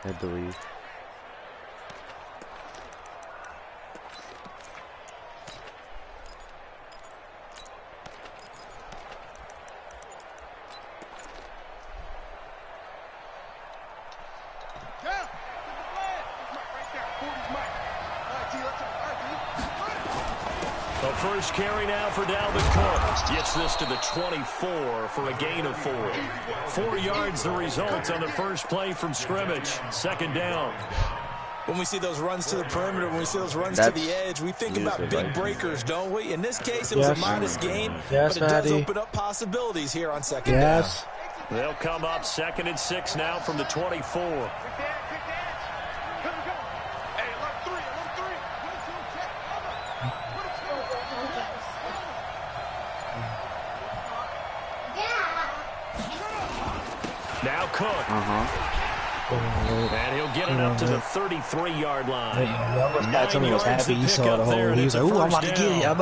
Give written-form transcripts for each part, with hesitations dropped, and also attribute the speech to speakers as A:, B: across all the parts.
A: Had to leave.
B: The first carry now for Dalvin Cook. Gets this to the 24 for a gain of 4. 4 yards the result on the first play from scrimmage. Second down.
C: When we see those runs to the perimeter, when we see those runs to the edge, we think about big breakers, don't we? In this case, it was a modest gain, but it does open up possibilities here on second down.
B: They'll come up 2nd and 6 now from the 24. Now Cook. And he'll get it up to the 33-yard line. 9 yards to pick up there, and it's a first down.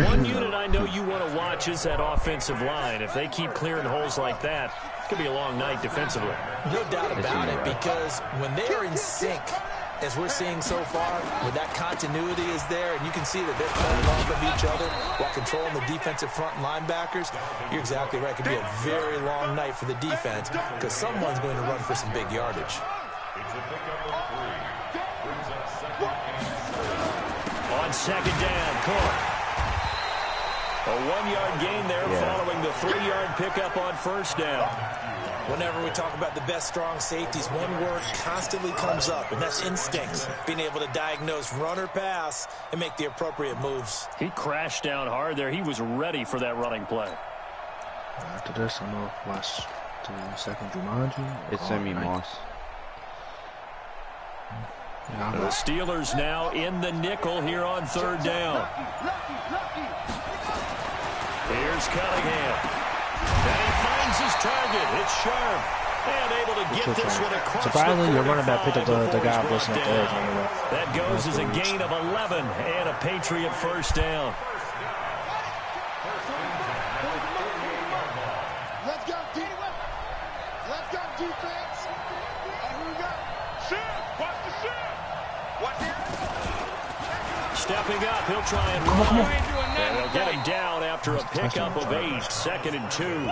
B: One unit I know you want to watch is that offensive line. If they keep clearing holes like that, it's going to be a long night defensively.
C: No doubt about it, because when they are in sync, as we're seeing so far, when that continuity is there, and you can see that they're playing off of each other while controlling the defensive front linebackers, you're exactly right. It could be a very long night for the defense because someone's going to run for some big yardage.
B: On second down, Cook. A 1-yard gain there following the 3-yard pickup on first down.
C: Whenever we talk about the best strong safeties, one word constantly comes up, and that's instinct. Being able to diagnose run or pass and make the appropriate moves.
B: He crashed down hard there. He was ready for that running play.
D: After this, I'm going to watch the second Jumanji.
A: It's Sammy Moss.
B: The Steelers now in the nickel here on third down. Here's Cunningham. And he finds his target. It's sharp. And able to get this one across.
D: Surprisingly, your running back picked up the guy blessing up the edge.
B: That goes as a gain of 11 and a Patriot first down.
E: Let's go, defense. Let's go, defense. And we got Ship. Watch the Ship. Watch it.
B: Stepping up, he'll try and run. And they'll get him down after a pickup of 8, 2nd and 2.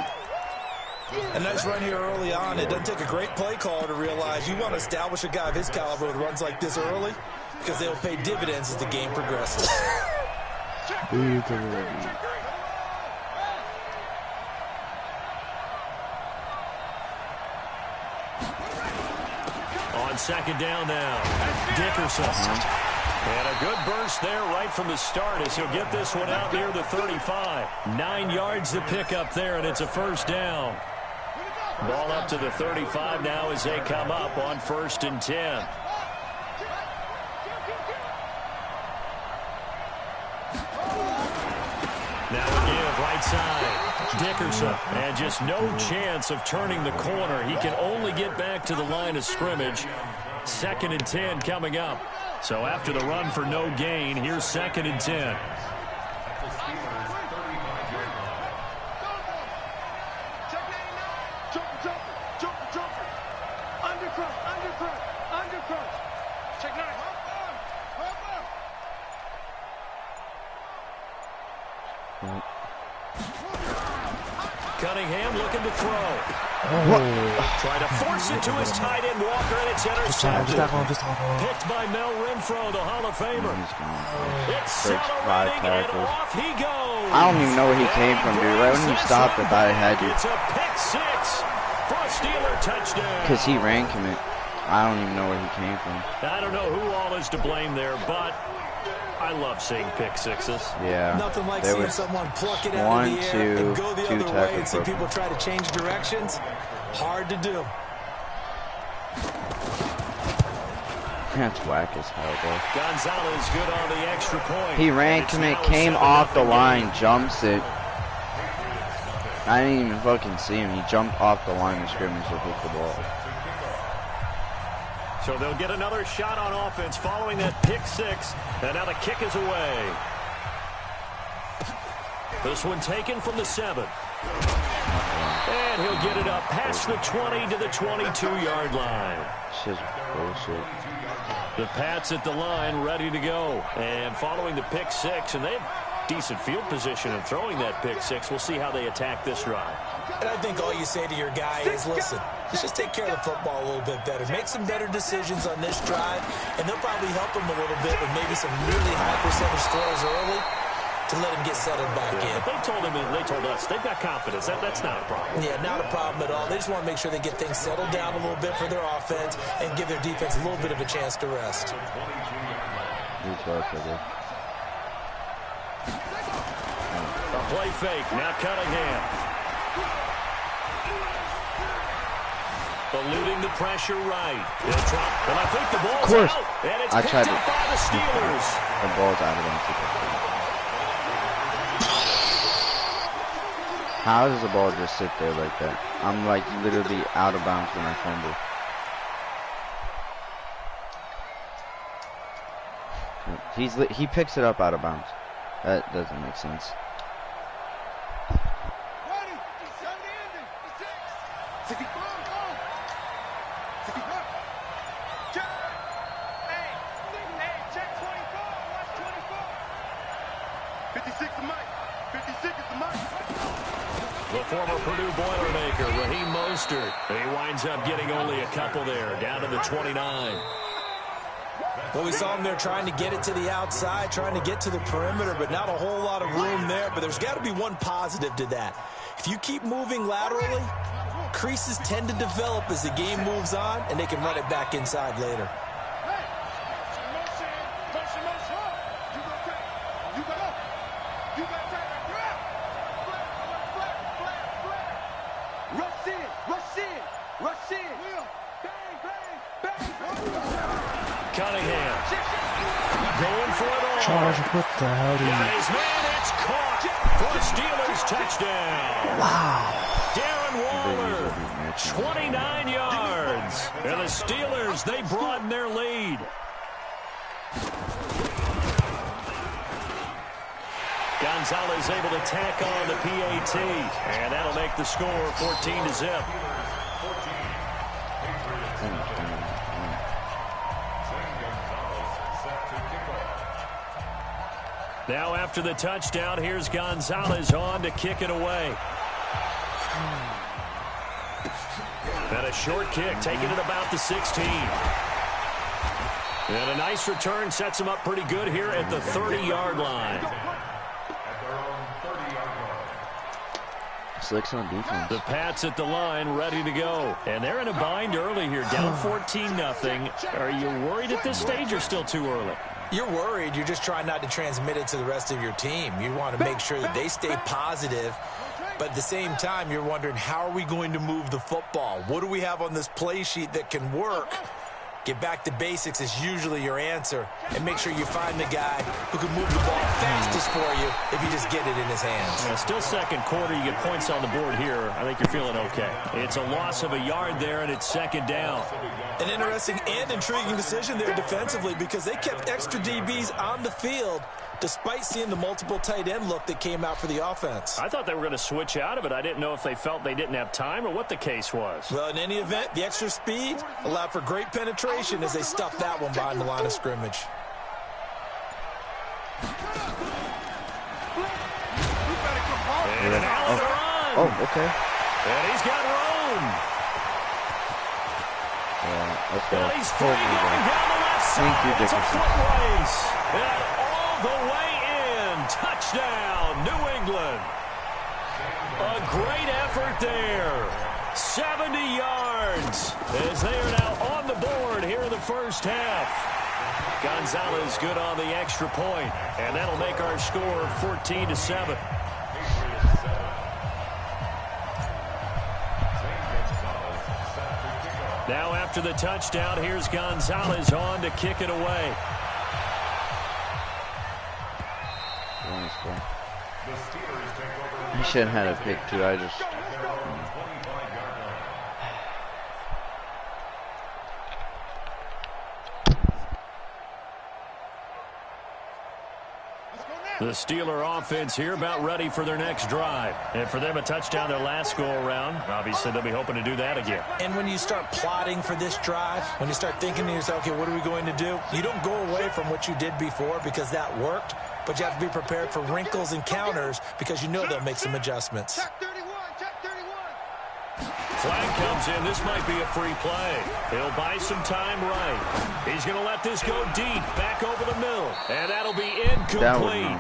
C: A nice run here early on. It doesn't take a great play call to realize you want to establish a guy of his caliber who runs like this early because they'll pay dividends as the game progresses.
B: On second down now, Dickerson. And a good burst there right from the start as he'll get this one out near the 35. 9 yards to pick up there, and it's a first down. Ball up to the 35 now as they come up on 1st and 10. Now again, right side, Dickerson. And just no chance of turning the corner. He can only get back to the line of scrimmage. 2nd and 10 coming up. So after the run for no gain, here's 2nd and 10. Cunningham looking to throw. Trying to force it to his tight end Walker, and it's intercepted. Picked by Mel Renfro, the Hall of Famer. Accelerating, and off he goes.
A: I don't even know where he came from, dude. Right when he stopped, I thought he had you.
B: It's a pick 6 for a Steeler touchdown.
A: Because he ran commit. I don't even know where he came from.
B: I don't know who all is to blame there, but I love seeing pick 6s.
A: Yeah.
C: Nothing like seeing someone pluck it out of the air and go the other way and see people try to change directions. Hard to do.
A: That's whack as hell, though.
B: Gonzalez good on the extra point.
A: He ran commit, came off the line, jumps it. I didn't even fucking see him. He jumped off the line of scrimmage to hit the ball.
B: So they'll get another shot on offense following that pick 6. And now the kick is away. This one taken from the 7. And he'll get it up past the 20 to the 22-yard line.
A: Shit's bullshit.
B: The Pats at the line ready to go. And following the pick six, and they have decent field position in throwing that pick six. We'll see how they attack this drive.
C: And I think all you say to your guy is, listen, let's just take care of the football a little bit better. Make some better decisions on this drive, and they'll probably help him a little bit with maybe some really high percentage throws early to let him get settled back in.
B: They told him, and they told us, they've got confidence. That's not a problem.
C: Yeah, not a problem at all. They just want to make sure they get things settled down a little bit for their offense and give their defense a little bit of a chance to rest.
B: A play fake. Now Cunningham. Eluding the pressure right. And I think the ball's out. And it's picked up by the Steelers.
A: The ball's out of bounds. How does the ball just sit there like that? I'm like literally out of bounds when I fumble. He picks it up out of bounds. That doesn't make sense.
B: The former Purdue Boilermaker, Raheem Mostert. He winds up getting only a couple there, down to the 29.
C: Well, we saw him there trying to get it to the outside, trying to get to the perimeter, but not a whole lot of room there. But there's got to be one positive to that. If you keep moving laterally, creases tend to develop as the game moves on, and they can run it back inside later.
B: Cunningham going for it all.
D: Charge, what the hell do you...
B: His man, it's caught for a Steelers touchdown.
D: Wow.
B: Darren Waller, 29 yards. And the Steelers, they broaden their lead. Gonzalez able to tack on the PAT. And that'll make the score 14-0. Now after the touchdown, here's Gonzalez on to kick it away. And a short kick, taking it about the 16. And a nice return sets him up pretty good here at the 30-yard line.
A: Slicks on defense.
B: The Pats at the line ready to go. And they're in a bind early here, down 14-0. Are you worried at this stage or still too early?
C: You're worried. You're just trying not to transmit it to the rest of your team. You want to make sure that they stay positive. But at the same time, you're wondering, how are we going to move the football? What do we have on this play sheet that can work? Get back to basics is usually your answer. And make sure you find the guy who can move the ball fastest for you if you just get it in his hands.
B: Yeah, still second quarter. You get points on the board here. I think you're feeling okay. It's a loss of a yard there, and it's second down.
C: An interesting and intriguing decision there defensively, because they kept extra DBs on the field despite seeing the multiple tight end look that came out for the offense.
B: I thought they were going to switch out of it. I didn't know if they felt they didn't have time or what the case was.
C: Well, in any event, the extra speed allowed for great penetration as they stuffed that one behind the line of scrimmage.
B: And Allen run.
A: Oh, okay.
B: And he's got room.
A: Let's go.
B: And he's free going down the left side. It's a foot race. And all the way in. Touchdown, New England. A great effort there. 70 yards as they are now on the board here in the first half. Gonzalez good on the extra point, and that'll make our score 14-7. Now after the touchdown, here's Gonzalez on to kick it away.
A: He shouldn't have had a pick too. I just...
E: Let's go now.
B: The Steeler offense here about ready for their next drive. And for them, a touchdown their last go-around. Obviously, they'll be hoping to do that again.
C: And when you start plotting for this drive, when you start thinking to yourself, okay, what are we going to do? You don't go away from what you did before because that worked, but you have to be prepared for wrinkles and counters because you know they'll make some adjustments.
E: Check 31, check 31.
B: Flag comes in. This might be a free play. He'll buy some time right. He's going to let this go deep, back over the middle. And that'll be incomplete.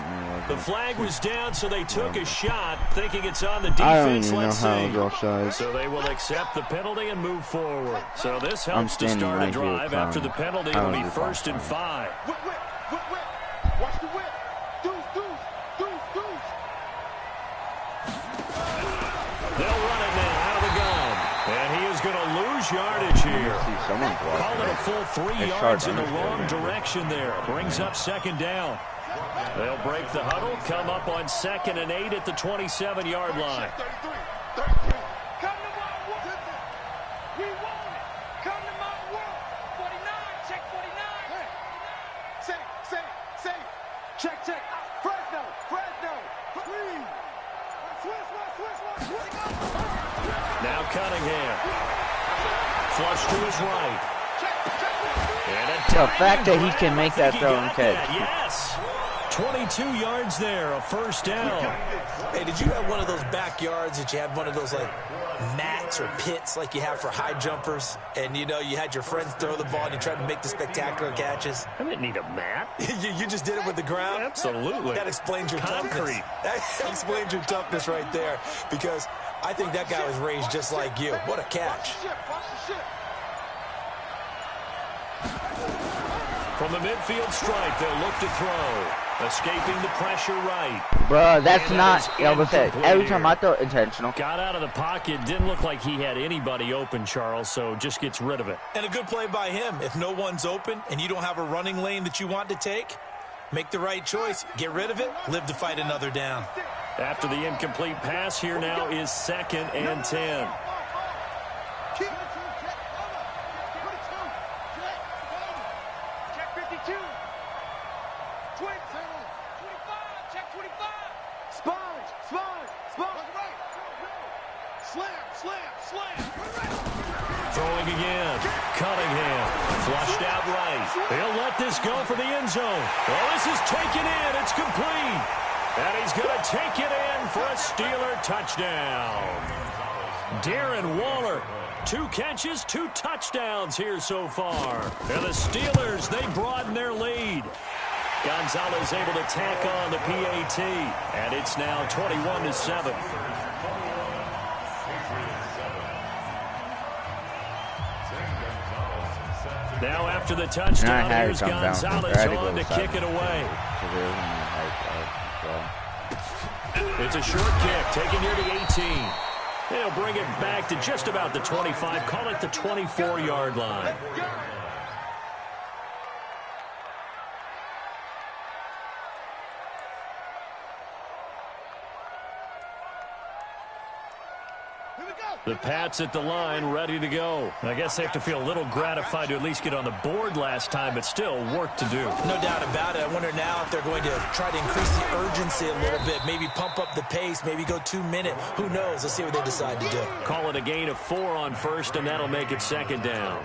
B: The flag was down, so they took a shot, thinking it's on the defense. Let's see. So they will accept the penalty and move forward. So this helps to start a drive after the penalty. It'll be 1st and 5.
E: Whip, whip, whip, whip. Watch the whip. Deuce, deuce, deuce, deuce.
B: They'll run it now out of the gun. And he is going to lose yardage here. Call it a full 3 yards in the wrong direction there. Brings up 2nd down. They'll break the huddle, come up on 2nd and 8 at the 27-yard line.
E: 33, 33. Come to my world. We want it. Come to my world. 49, check 49. Say. Check. Fresno. Please. Switch.
B: Now Cunningham. Flush to his right.
A: The fact that he can make that throw and catch.
B: Yes. 22 yards there, a 1st down.
C: Hey, did you have one of those backyards that you had one of those, like, mats or pits like you have for high jumpers? And, you know, you had your friends throw the ball and you tried to make the spectacular catches?
B: I didn't need a mat.
C: you just did it with the ground?
B: Absolutely.
C: That explains your toughness. That explains your toughness right there, because I think that guy was raised just like you. What a catch.
E: Watch the ship.
B: From the midfield stripe, they'll look to throw. Escaping the pressure right.
A: Bro, that's not, every time I throw intentional.
B: Got out of the pocket. Didn't look like he had anybody open, Charles, so just gets rid of it.
C: And a good play by him. If no one's open and you don't have a running lane that you want to take, make the right choice. Get rid of it. Live to fight another down.
B: After the incomplete pass, here now is 2nd and 10.
E: Check 52. 25. Check 25. Spine. Slam.
B: Throwing again. Cunningham. Flushed out right. He'll let this go for the end zone. Oh, this is taken in. It's complete. And he's going to take it in for a Steeler touchdown. Darren Waller. 2 catches, 2 touchdowns here so far. And the Steelers, they broaden their lead. Gonzalez able to tack on the PAT. And it's now 21-7. Now after the touchdown, here's Gonzalez on to kick it away. It's a short kick, taken near the 18. They'll bring it back to just about the 25. Call it the 24-yard line. The Pats at the line, ready to go. I guess they have to feel a little gratified to at least get on the board last time, but still work to do.
C: No doubt about it. I wonder now if they're going to try to increase the urgency a little bit, maybe pump up the pace, maybe go 2-minute. Who knows? Let's see what they decide to do.
B: Call it a gain of 4 on 1st, and that'll make it 2nd down.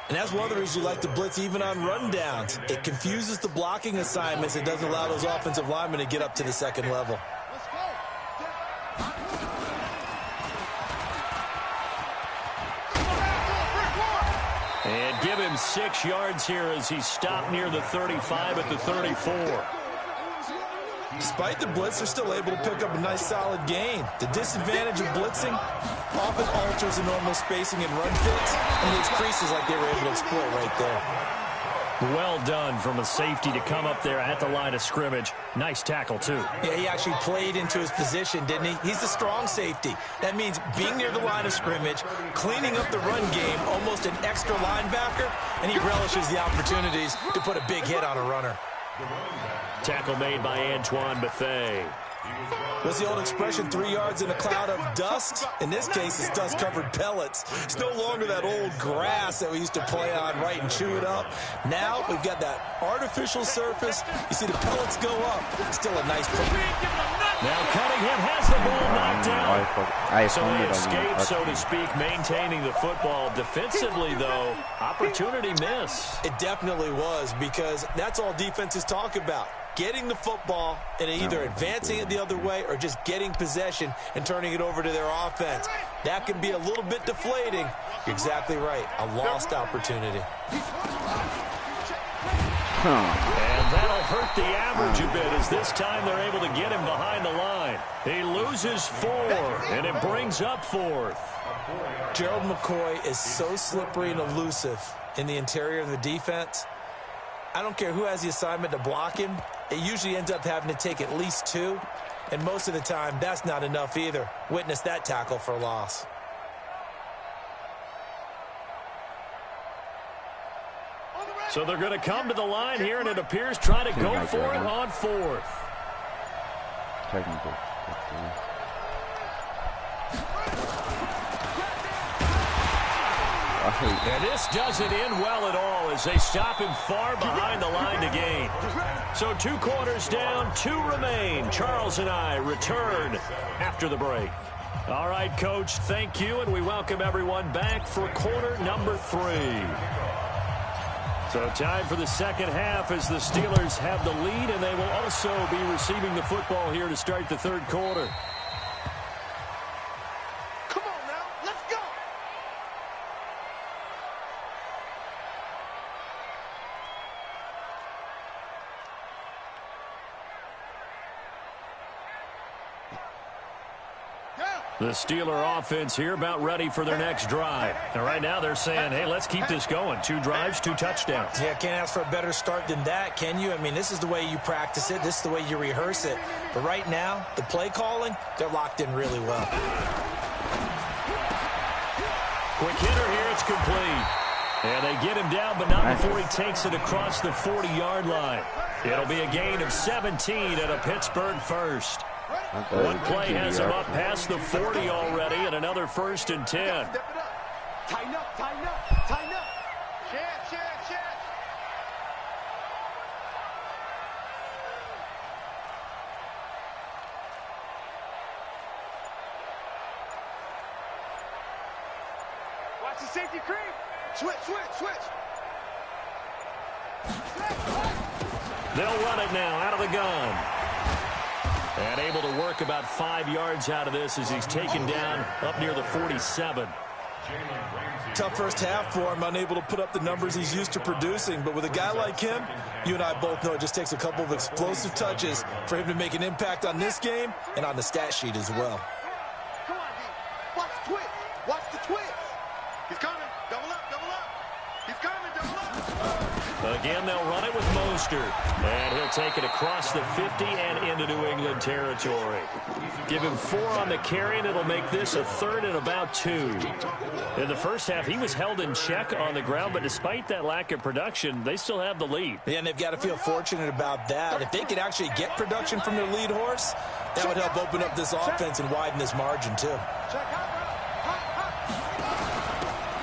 C: And that's one of the reasons you like to blitz even on rundowns. It confuses the blocking assignments. It doesn't allow those offensive linemen to get up to the 2nd level.
B: And give him 6 yards here as he stopped near the 35 at the 34.
C: Despite the blitz, they're still able to pick up a nice solid gain. The disadvantage of blitzing often alters the normal spacing and run fits and leaves creases like they were able to exploit right there.
B: Well done from a safety to come up there at the line of scrimmage. Nice tackle, too.
C: Yeah, he actually played into his position, didn't he? He's the strong safety. That means being near the line of scrimmage, cleaning up the run game, almost an extra linebacker, and he relishes the opportunities to put a big hit on a runner.
B: Tackle made by Antoine Bethea.
C: What's the old expression, 3 yards in a cloud of dust? In this case, it's dust-covered pellets. It's no longer that old grass that we used to play on, right, and chew it up. Now we've got that artificial surface. You see the pellets go up. Still a nice play.
B: Now Cunningham has the ball knocked down. So they escape, so to speak, maintaining the football. Defensively, though, opportunity miss.
C: It definitely was, because that's all defenses talk about. Getting the football and either advancing it the other way or just getting possession and turning it over to their offense. That can be a little bit deflating. You're exactly right. A lost opportunity.
B: And that'll hurt the average a bit as this time they're able to get him behind the line. He loses 4, and it brings up 4th.
C: Gerald McCoy is so slippery and elusive in the interior of the defense. I don't care who has the assignment to block him. It usually ends up having to take at least 2. And most of the time, that's not enough either. Witness that tackle for loss.
B: So they're going to come to the line here, and it appears trying to go for it on 4th.
A: Technical.
B: And this doesn't end well at all as they stop him far behind the line to gain. So 2 quarters down, 2 remain. Charles and I return after the break. All right, Coach, thank you, and we welcome everyone back for quarter number 3. So time for the second half as the Steelers have the lead, and they will also be receiving the football here to start the 3rd quarter.
E: Come on now, let's go.
B: The Steeler offense here about ready for their next drive. And right now they're saying, hey, let's keep this going. 2 drives, 2 touchdowns.
C: Yeah, can't ask for a better start than that, can you? I mean, this is the way you practice it. This is the way you rehearse it. But right now, the play calling, they're locked in really well.
B: Quick hitter here, it's complete. And they get him down, but not before he takes it across the 40-yard line. It'll be a gain of 17 and a Pittsburgh first. One play has him up past the 40 already, and another 1st and 10.
E: Tighten up, tighten up, tighten up. Chance. Watch the safety creep. Switch.
B: They'll run it now out of the gun. And able to work about 5 yards out of this as he's taken down up near the 47.
C: Tough first half for him, unable to put up the numbers he's used to producing. But with a guy like him, you and I both know it just takes a couple of explosive touches for him to make an impact on this game and on the stat sheet as well.
E: Come on, D. Watch the twist. Watch the twist. He's coming. Double up. He's coming. Double up.
B: Again, they'll run it with Mostert. And he'll take it across the 50 and into New England territory. Give him 4 on the carry, and it'll make this a 3rd and about 2. In the first half, he was held in check on the ground, but despite that lack of production, they still have the lead.
C: Yeah, and they've got to feel fortunate about that. If they could actually get production from their lead horse, that would help open up this offense and widen this margin, too.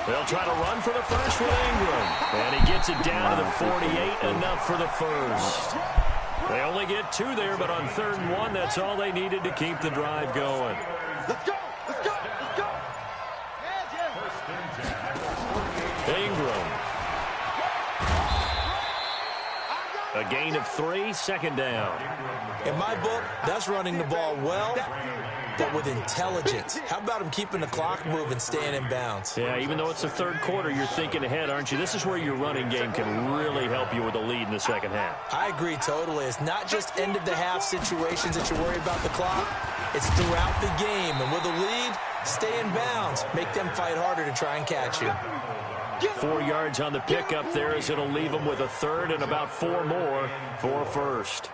B: They'll try to run for the first with Ingram. And he gets it down to the 48, enough for the first. They only get 2 there, but on 3rd and 1, that's all they needed to keep the drive going.
E: Let's go.
B: Ingram. A gain of 3, 2nd down.
C: In my book, that's running the ball well, but with intelligence. How about him keeping the clock moving, staying in bounds?
B: Yeah, even though it's the 3rd quarter, you're thinking ahead, aren't you? This is where your running game can really help you with a lead in the second half.
C: I agree totally. It's not just end-of-the-half situations that you're worried about the clock. It's throughout the game. And with a lead, stay in bounds. Make them fight harder to try and catch you.
B: 4 yards on the pickup there as it'll leave them with a 3rd and about 4 more for a first.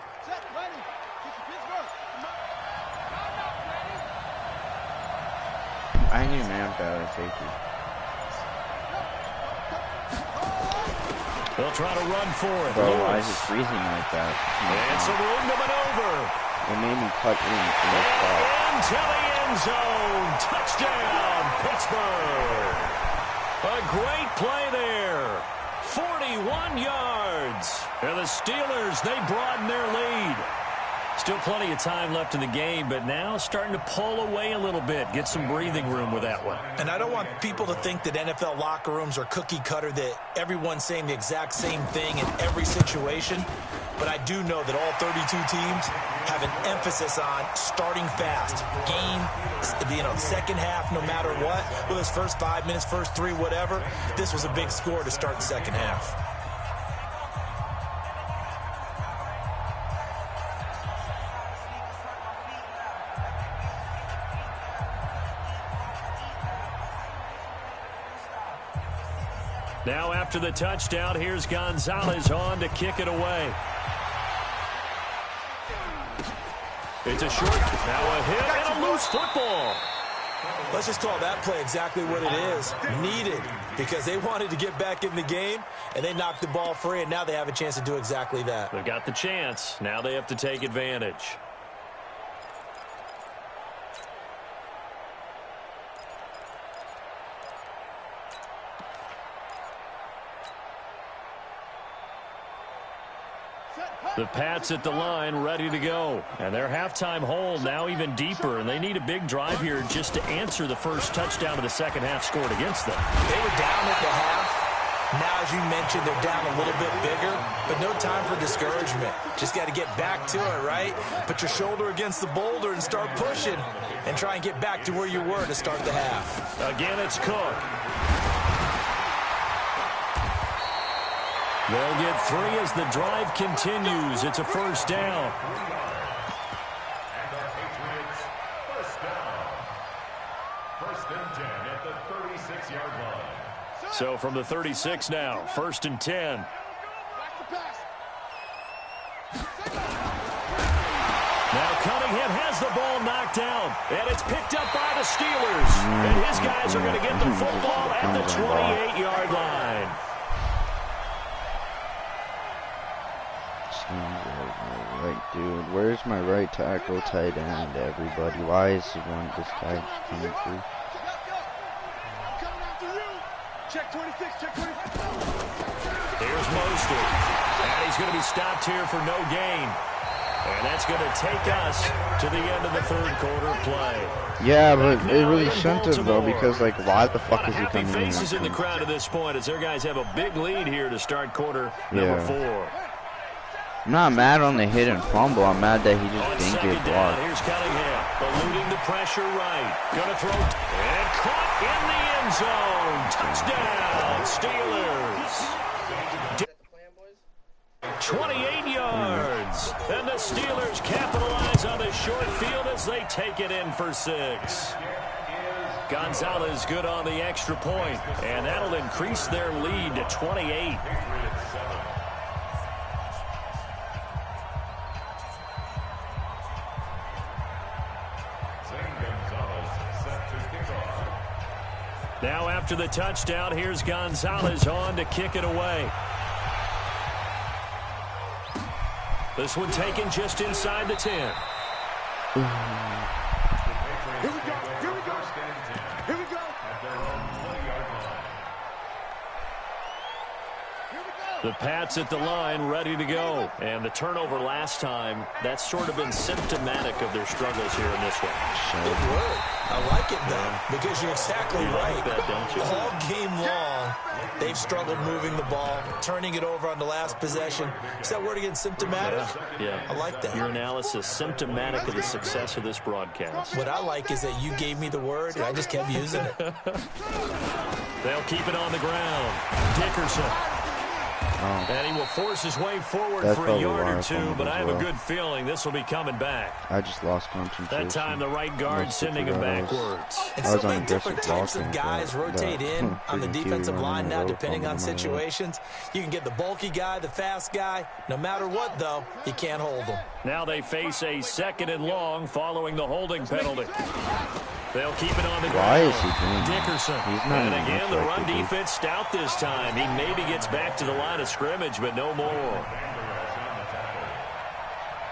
A: I knew man better safety.
B: They'll try to run for it.
A: Bro, why is it freezing like that?
B: And some room to maneuver.
A: It made me cut in the spot.
B: Into the end zone. Touchdown, Pittsburgh. A great play there. 41 yards. And the Steelers, they broaden their lead. Still plenty of time left in the game, but now starting to pull away a little bit. Get some breathing room with that one.
C: And I don't want people to think that NFL locker rooms are cookie cutter, that everyone's saying the exact same thing in every situation. But I do know that all 32 teams have an emphasis on starting fast. Game, second half, no matter what. Whether it's first 5 minutes, first 3, whatever. This was a big score to start the second half.
B: Now after the touchdown, here's Gonzalez on to kick it away. It's a short, now a hit, and a loose football.
C: Let's just call that play exactly what it is. Needed, because they wanted to get back in the game, and they knocked the ball free, and now they have a chance to do exactly that.
B: They've got the chance. Now they have to take advantage. The Pats at the line, ready to go. And their halftime hole now even deeper, and they need a big drive here just to answer the first touchdown of the second half scored against them.
C: They were down at the half. Now, as you mentioned, they're down a little bit bigger, but no time for discouragement. Just got to get back to it, right? Put your shoulder against the boulder and start pushing, and try and get back to where you were to start the half.
B: Again, it's Cook. They'll get 3 as the drive continues. It's a first down.
F: First and 10 at the 36-yard line.
B: So from the 36 now, first and 10. Now Cunningham has the ball knocked down, and it's picked up by the Steelers. And his guys are going to get the football at the 28-yard line.
A: Like, dude, where's my right tackle, tight end, everybody? Why is this guy coming through?
E: Check 26, check 26.
B: Here's Mostert. And he's going to be stopped here for no gain. And that's going to take us to the end of the third quarter play.
A: Yeah, but it really shouldn't have, though, because, like, why the fuck is he coming in?
B: Happy faces in the crowd at this point as their guys have a big lead here to start quarter number 4.
A: I'm not mad on the hit and fumble. I'm mad that he just didn't get blocked.
B: Here's Cunningham, eluding the pressure right. Gonna throw, and caught in the end zone. Touchdown, Steelers. 28 yards. And the Steelers capitalize on the short field as they take it in for 6. Gonzalez good on the extra point, and that'll increase their lead to 28. Now after the touchdown, here's Gonzalez on to kick it away. This one taken just inside the 10.
E: Here we go, here we go, here we go.
B: The Pats at the line, ready to go. And the turnover last time, that's sort of been symptomatic of their struggles here in this one.
C: Good word. I like it, though, because you're exactly right.
B: Like that, don't you?
C: All game long, they've struggled moving the ball, turning it over on the last possession. Is that word again, symptomatic?
B: Yeah.
C: I like that.
B: Your analysis, symptomatic of the success of this broadcast.
C: What I like is that you gave me the word, and I just kept using it.
B: They'll keep it on the ground. Dickerson. And he will force his way forward for a yard or two, but I have a good feeling this will be coming back.
A: I just lost concentration.
B: That time the right guard sending him backwards.
C: And so many different types of guys rotate in on the defensive line now, depending on situations. You can get the bulky guy, the fast guy. No matter what, though, you can't hold them.
B: Now they face a 2nd and long following the holding penalty. They'll keep it on the ground.
A: Why is he doing
B: Dickerson.
A: He's not
B: and again, the
A: like
B: run defense stout this time. He maybe gets back to the line of scrimmage, but no more.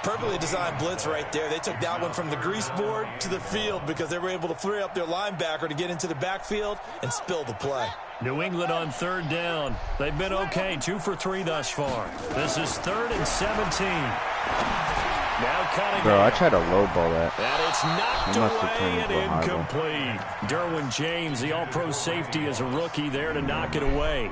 C: Perfectly designed blitz right there. They took that one from the grease board to the field because they were able to free up their linebacker to get into the backfield and spill the play.
B: New England on third down. They've been okay, 2 for 3 thus far. This is 3rd and 17. Now cutting.
A: Bro, I tried to lowball that.
B: And it's knocked
A: He must have
B: away
A: turned
B: and
A: into a high ball.
B: incomplete. Derwin James, the all-pro safety, is a rookie there to knock it away.